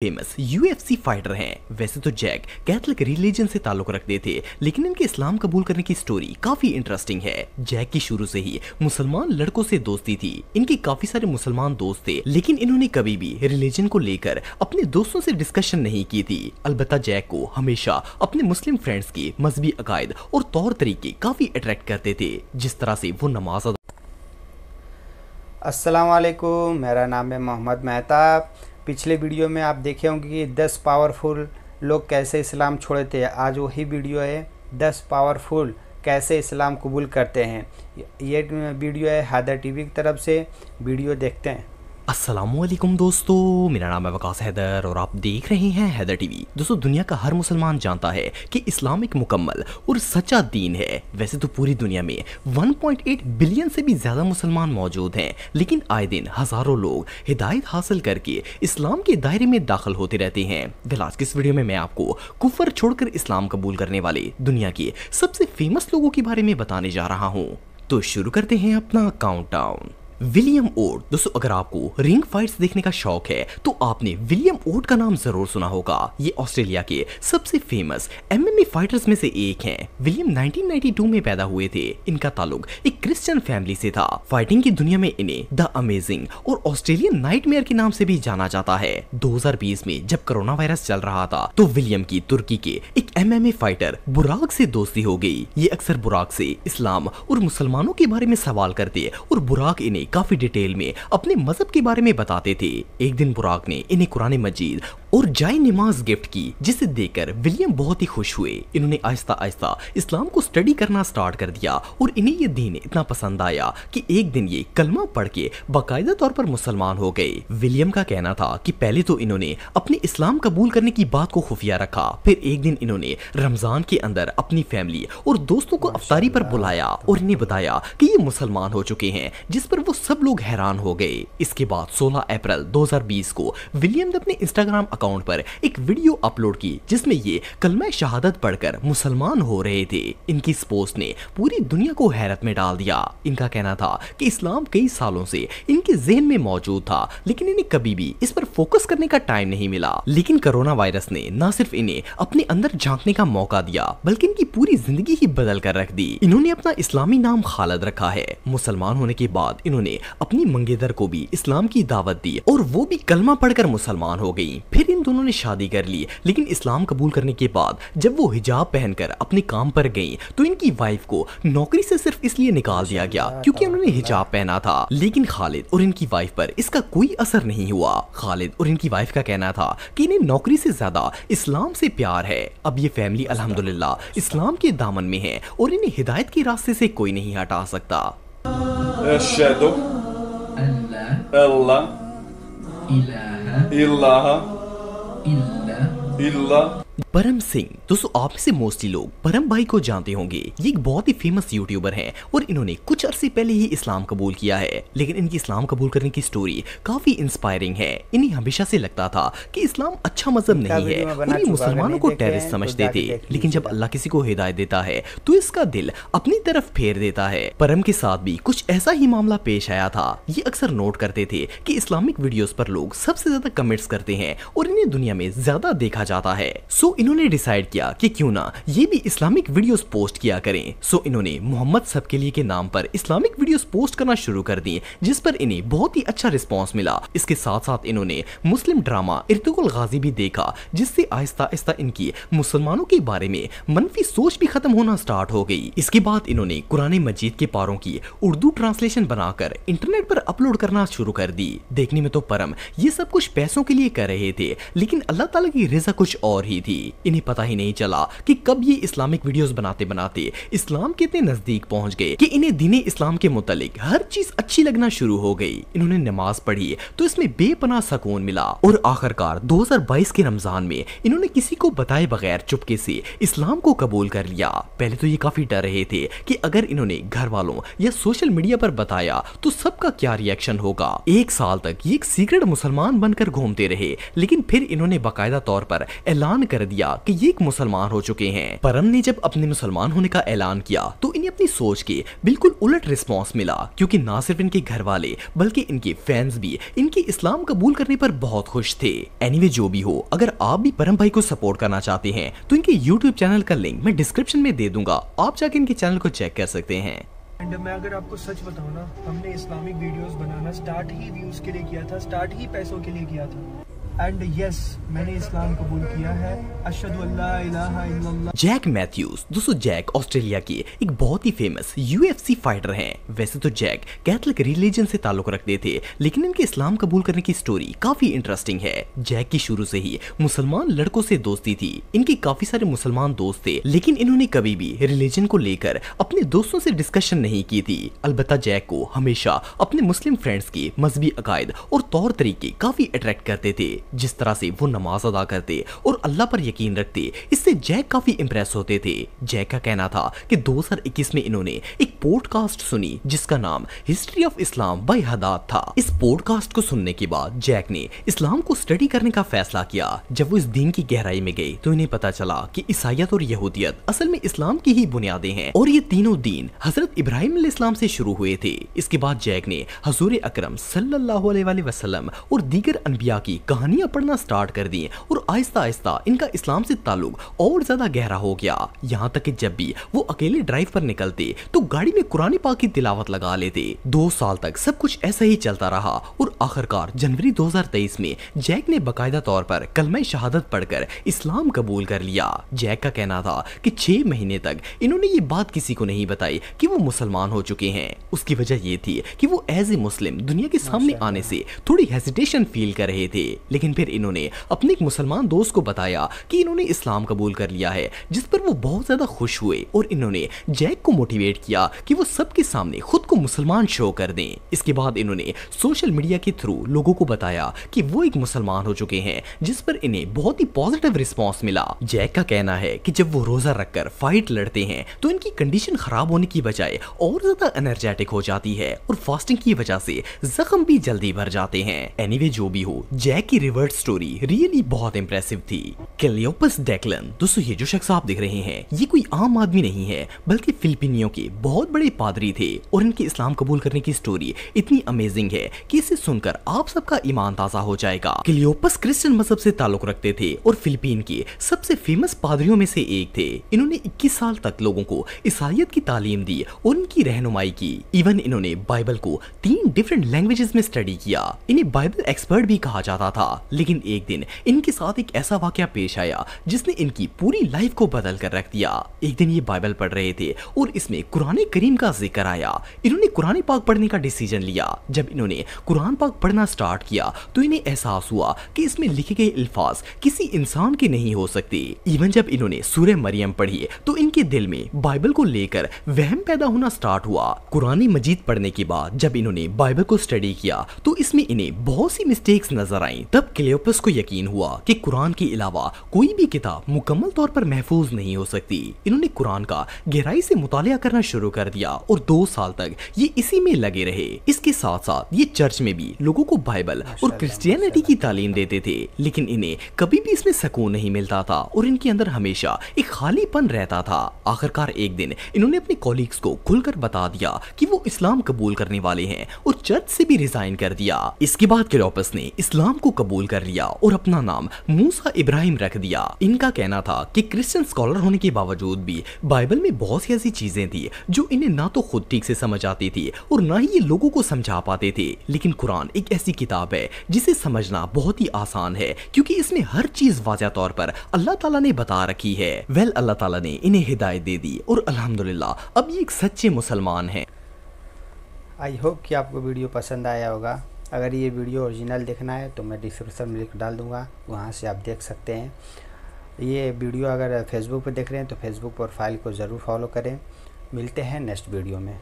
Famous UFC fighter हैं। वैसे तो जैक कैथलिक रिलीजन से ताल्लुक रखते थे, लेकिन इनके इस्लाम कबूल करने की स्टोरी काफी इंटरेस्टिंग है। जैक की शुरू से ही मुसलमान लड़कों से दोस्ती थी। इनके काफी सारे मुसलमान दोस्त थे, लेकिन इन्होंने कभी भी रिलीजन को लेकर अपने दोस्तों से डिस्कशन नहीं की थी। अलबत्ता जैक को हमेशा अपने मुस्लिम फ्रेंड्स के मजहबी अकायद और तौर तरीके काफी अट्रैक्ट करते थे, जिस तरह से वो नमाज। अस्सलाम वालेकुम, मेरा नाम है मोहम्मद मेहताब। पिछले वीडियो में आप देखे होंगे कि 10 पावरफुल लोग कैसे इस्लाम छोड़े थे। आज वही वीडियो है 10 पावरफुल कैसे इस्लाम कबूल करते हैं। ये वीडियो है हैदर टीवी की तरफ से। वीडियो देखते हैं। अस्सलामुअलैकुम दोस्तों, मेरा नाम है वकास हैदर और आप देख रहे हैं हैदर टीवी। दोस्तों, दुनिया का हर मुसलमान जानता है कि इस्लाम एक मुकम्मल और सच्चा दीन है। वैसे तो पूरी दुनिया में 1.8 बिलियन से भी ज्यादा मुसलमान मौजूद हैं, लेकिन आए दिन हजारों लोग हिदायत हासिल करके इस्लाम के दायरे में दाखिल होते रहते हैं। आज की इस वीडियो में मैं आपको कुफर छोड़कर इस्लाम कबूल करने वाले दुनिया के सबसे फेमस लोगों के बारे में बताने जा रहा हूँ। तो शुरू करते हैं अपना काउंटडाउन। विलियम ओट। दोस्तों, अगर आपको रिंग फाइट्स देखने का शौक है तो आपने विलियम ओट का नाम जरूर सुना होगा। ये ऑस्ट्रेलिया के सबसे फेमस एमएमए फाइटर्स में से एक हैं। विलियम 1992 में पैदा हुए थे। इनका ताल्लुक एक क्रिश्चियन फैमिली से था। फाइटिंग की दुनिया में इन्हें द अमेजिंग और ऑस्ट्रेलियन नाइटमेयर के नाम से भी जाना जाता है। 2020 में जब कोरोना वायरस चल रहा था तो विलियम की तुर्की के एक एमएमए फाइटर बुराक से दोस्ती हो गई। ये अक्सर बुराक से इस्लाम और मुसलमानों के बारे में सवाल करते और बुराक इन्हें काफी डिटेल में अपने मजहब के बारे में बताते थे। एक दिन बुराक ने इन्हें कुरान मजीद और जाय नमाज गिफ्ट की, जिसे देखकर विलियम बहुत ही खुश हुए। इन्होंने आहिस्ता आहिस्ता इस्लाम को स्टडी करना स्टार्ट कर दिया और इन्हें ये दीन इतना पसंद आया कि एक दिन ये कलमा पढ़ के बाकायदा तौर पर मुसलमान हो गए। विलियम का कहना था कि पहले तो इन्होंने अपने इस्लाम कबूल करने की बात को खुफिया रखा, फिर एक दिन इन्होंने रमजान के अंदर अपनी फैमिली और दोस्तों को अफ्तारी पर बुलाया और इन्हें बताया कि ये मुसलमान हो चुके हैं, जिस पर वो सब लोग हैरान हो गए। इसके बाद 16 अप्रैल 2020 को विलियम ने अपने इंस्टाग्राम अकाउंट पर एक वीडियो अपलोड की, जिसमें ये कलमा शहादत पढ़कर मुसलमान हो रहे थे। इनकी इस पोस्ट ने पूरी दुनिया को हैरत में डाल दिया। इनका कहना था कि इस्लाम कई सालों से इनके ज़हन में मौजूद था, लेकिन इन्हें कभी भी इस पर फोकस करने का टाइम नहीं मिला। लेकिन कोरोना वायरस ने न सिर्फ इन्हें अपने अंदर झांकने का मौका दिया, बल्कि इनकी पूरी जिंदगी ही बदल कर रख दी। इन्होंने अपना इस्लामी नाम खालिद रखा है। मुसलमान होने के बाद इन्होंने अपनी मंगेदर को भी इस्लाम की दावत दी और वो भी कलमा पढ़कर मुसलमान हो गई। फिर इन दोनों ने शादी कर ली, लेकिन इस्लाम कबूल करने के बाद जब वो हिजाब पहनकर अपने काम पर गईं, तो इनकी वाइफ को नौकरी से सिर्फ इसलिए निकाल दिया गया क्योंकि उन्होंने हिजाब पहना था। लेकिन खालिद और इनकी वाइफ पर इसका कोई असर नहीं हुआ। खालिद और इनकी वाइफ का कहना था कि इन्हें नौकरी से ज्यादा इस्लाम से प्यार है। अब ये फैमिली अल्हम्दुलिल्लाह इस्लाम के दामन में है और इन्हें हिदायत के रास्ते से कोई नहीं हटा सकता। अल्लाह इलाहा इल्ला परम सिंह। दोस्तों, आप में से मोस्टली लोग परम भाई को जानते होंगे। ये एक बहुत ही फेमस यूट्यूबर हैं और इन्होंने कुछ अरसे पहले ही इस्लाम कबूल किया है। लेकिन इनकी इस्लाम कबूल करने की स्टोरी काफी इंस्पायरिंग है। इन्हें हमेशा से लगता था कि इस्लाम अच्छा मजहब नहीं है और ये मुसलमानों को टेररिस्ट समझते थे। लेकिन जब अल्लाह किसी को हिदायत देता है तो इसका दिल अपनी तरफ फेर देता है। परम के साथ भी कुछ ऐसा ही मामला पेश आया था। ये अक्सर नोट करते थे कि इस्लामिक वीडियोस पर लोग सबसे ज्यादा कमेंट्स करते हैं और इन्हें दुनिया में ज्यादा देखा जाता है। सो इन्होंने डिसाइड किया कि क्यों ना ये भी इस्लामिक वीडियोस पोस्ट किया करें। सो इन्होंने मोहम्मद सबके लिए के नाम पर इस्लामिक वीडियोस पोस्ट करना शुरू कर दी, जिस पर इन्हें बहुत ही अच्छा रिस्पांस मिला। इसके साथ साथ इन्होंने मुस्लिम ड्रामा इर्तुगरुल गाजी भी देखा, जिससे आहिस्ता आहिस्ता इनकी मुसलमानों के बारे में मनफी सोच भी खत्म होना स्टार्ट हो गई। इसके बाद इन्होंने कुरान मजीद के पारों की उर्दू ट्रांसलेशन बनाकर इंटरनेट पर अपलोड करना शुरू कर दी। देखने में तो परम ये सब कुछ पैसों के लिए कर रहे थे, लेकिन अल्लाह ताला की रिज़ा कुछ और ही थी। इन्हें पता ही नहीं चला कि कब ये इस्लामिक वीडियोस बनाते बनाते इस्लाम के इतने नजदीक पहुंच गए कि इन्हें दीने इस्लाम के मुतालिक हर चीज अच्छी लगना शुरू हो गई। इन्होंने नमाज पढ़ी तो इसमें बेपनाह सुकून मिला और आखिरकार 2022 के रमजान में इन्होंने किसी को बताए बगैर चुपके से इस्लाम को कबूल कर लिया। पहले तो ये काफी डर रहे थे कि अगर इन्होंने घर वालों या सोशल मीडिया पर बताया तो सबका क्या रिएक्शन होगा। 1 साल तक ये एक सीक्रेट मुसलमान बनकर घूमते रहे, लेकिन फिर इन्होंने बाकायदा तौर पर ऐलान कर दिया लिया कि ये एक मुसलमान हो चुके हैं। परम ने जब अपने मुसलमान होने का ऐलान किया तो इन्हें अपनी सोच के बिल्कुल उलट रिस्पॉन्स मिला, क्योंकि ना सिर्फ इनके घर वाले बल्कि इनके फैंस भी इनके इस्लाम कबूल करने पर बहुत खुश थे। एनीवे जो भी हो, अगर आप भी परम भाई को सपोर्ट करना चाहते हैं तो इनके यूट्यूब चैनल का लिंक मैं डिस्क्रिप्शन में दे दूंगा, आप जाके इनके चैनल को चेक कर सकते हैं। एंड मैं अगर आपको सच बताऊं ना, हमने इस्लामिक वीडियोस बनाना स्टार्ट ही व्यूज के लिए किया था, स्टार्ट ही पैसों के लिए किया था। एंड यस, मैंने इस्लाम कबूल किया है। अशहदु अल्ला इलाहा इल्लल्लाह। Jack Matthews. दोस्तों जैक ऑस्ट्रेलिया के एक बहुत ही फेमस UFC फाइटर हैं। वैसे तो जैक कैथलिक रिलीजन से ताल्लुक रखते थे, लेकिन इनके इस्लाम कबूल करने की स्टोरी काफी इंटरेस्टिंग है। जैक की शुरू से ही मुसलमान लड़कों से दोस्ती थी। इनके काफी सारे मुसलमान दोस्त थे, लेकिन इन्होंने कभी भी रिलीजन को लेकर अपने दोस्तों से डिस्कशन नहीं की थी। अलबत्ता जैक को हमेशा अपने मुस्लिम फ्रेंड्स के मजहबी अकायद और तौर तरीके काफी अट्रैक्ट करते थे। जिस तरह से वो नमाज अदा करते और अल्लाह पर यकीन रखते, इससे जैक काफी इंप्रेस होते थे। जैक का कहना था कि 2021 में इन्होंने एक पॉडकास्ट सुनी जिसका नाम हिस्ट्री ऑफ इस्लाम बाय हदाद था। इस पॉडकास्ट को सुनने के बाद जैक ने इस्लाम को स्टडी करने का फैसला किया। जब वो इस दीन की गहराई में गए तो इन्हें पता चला कि ईसाईयत और यहूदियत असल में इस्लाम की ही बुनियादें हैं और ये तीनों दीन हजरत इब्राहिम अलैहिस्सलाम से शुरू हुए थे। इसके बाद जैक ने हजूर अकरम सल्लल्लाहु अलैहि वसल्लम और दीगर अनबिया की कहानियां पढ़ना स्टार्ट कर दी और आहिस्ता आहिस्ता इनका इस्लाम से ताल्लुक और ज्यादा गहरा हो गया। यहाँ तक कि जब भी वो अकेले ड्राइव पर निकलते तो गाड़ी में कुरान पाक की तिलावत लगा लेते। 2 साल तक सब कुछ ऐसा ही चलता रहा और आखिरकार जनवरी 2023 में जैक ने बाकायदा तौर पर कलमा शहादत पढ़कर इस्लाम कबूल कर लिया। जैक का कहना था कि 6 महीने तक इन्होंने ये बात किसी को नहीं बताई कि वो मुसलमान हो चुके हैं। उसकी वजह ये थी कि वो एज ए मुस्लिम दुनिया के सामने आने से थोड़ी हेजिटेशन फील कर रहे थे, लेकिन फिर इन्होंने अपने एक मुसलमान दोस्त को बताया कि इन्होंने इस्लाम कबूल कर लिया है, जिस पर वो बहुत ज्यादा खुश हुए और इन्होंने जैक को मोटिवेट किया कि वो सबके सामने खुद को मुसलमान शो कर दें। इसके बाद इन्होंने सोशल मीडिया के थ्रू लोगों को बताया कि वो एक मुसलमान हो चुके हैं, जिस पर इन्हें बहुत ही पॉजिटिव रिस्पॉन्स मिला। जैक का कहना है कि जब वो रोजा रखकर फाइट लड़ते हैं तो इनकी कंडीशन खराब होने की बजाय और ज्यादा एनर्जेटिक हो जाती है और फास्टिंग की वजह से जख्म भी जल्दी भर जाते हैं। एनीवे जो भी हो, जैक की रिवर्स स्टोरी रियली बहुत इंप्रेसिव थी। क्लियोपस डेक्लन। दोस्तों ये जो शख्स आप देख रहे हैं ये कोई आम आदमी नहीं है, बल्कि फिलिपिनियों के बहुत बड़े पादरी थे और इनके इस्लाम कबूल करने की स्टोरी इतनी अमेजिंग है कि इसे सुनकर आप सबका ईमान ताजा हो जाएगा। क्लियोपस क्रिश्चियन मजहब से ताल्लुक रखते थे और फिलिपीन के सबसे फेमस पादरियों में से एक थे। इन्होंने 21 साल तक लोगों को ईसाईयत की तालीम दी और उनकी रहनुमाई की। इवन इन्होंने बाइबल को 3 डिफरेंट लैंग्वेजेस में स्टडी किया। इन्हें बाइबल एक्सपर्ट भी कहा जाता था, लेकिन एक दिन इनके साथ एक ऐसा वाकया पेश आया जिसने इनकी पूरी लाइफ को बदल कर रख दिया। एक दिन ये बाइबल पढ़ रहे थे और इसमें कुरान करीम का जिक्र आया। इन्होंने कुरान पाक पढ़ने का डिसीजन लिया। जब इन्होंने कुरान पाक पढ़ना स्टार्ट किया तो इन्हें एहसास हुआ कि इसमें लिखे गए अल्फाज किसी इंसान के नहीं हो सकते। इवन जब इन्होंने सूरह मरियम पढ़ी तो इनके दिल में बाइबल को लेकर वहम पैदा होना स्टार्ट हुआ। कुरान मजीद पढ़ने के बाद जब इन्होंने बाइबल को स्टडी किया तो इसमें इन्हें बहुत सी मिस्टेक्स नजर आई। तब क्लियोपस को यकीन हुआ कि कुरान के अलावा कोई भी किताब मुकम्मल तौर पर महफूज नहीं हो सकती। इन्होंने कुरान का गहराई से मुतालिया करना शुरू कर दिया और 2 साल तक ये इसी में लगे रहे। इसके साथ साथ ये चर्च में भी लोगों को बाइबल और क्रिश्चियनिटी की तालीम देते थे, लेकिन इन्हें कभी भी इसमें सुकून नहीं मिलता था और इनके अंदर हमेशा एक खालीपन रहता था। आखिरकार एक दिन इन्होंने अपने कॉलीग्स को खुलकर बता दिया कि वो इस्लाम कबूल करने वाले हैं और चर्च से भी रिजाइन कर दिया। इसके बाद क्लियोपस ने इस्लाम को कबूल कर लिया और अपना नाम मूसा इब्राहिम रख दिया। इनका कहना था कि क्रिश्चियन स्कॉलर होने के बावजूद भी बाइबल में बहुत सी ऐसी चीजें थी जो इन्हें ना तो खुद ठीक से समझ आती थी और ना ही ये लोगों को समझा पाते थे, लेकिन कुरान एक ऐसी किताब है जिसे समझना बहुत ही आसान है क्योंकि इसमें हर चीज वाज़ेह तौर पर अल्लाह ताला ने बता रखी है। अल्लाह ताला ने इन्हें हिदायत दे दी और अल्हम्दुलिल्लाह अब ये एक सच्चे मुसलमान हैं। आई होप कि आपको वीडियो पसंद आया होगा। अगर ये वीडियो ओरिजिनल देखना है तो मैं डिस्क्रिप्शन में लिंक डाल दूँगा, वहाँ से आप देख सकते हैं। ये वीडियो अगर फेसबुक पे देख रहे हैं तो फेसबुक प्रोफाइल को ज़रूर फॉलो करें। मिलते हैं नेक्स्ट वीडियो में।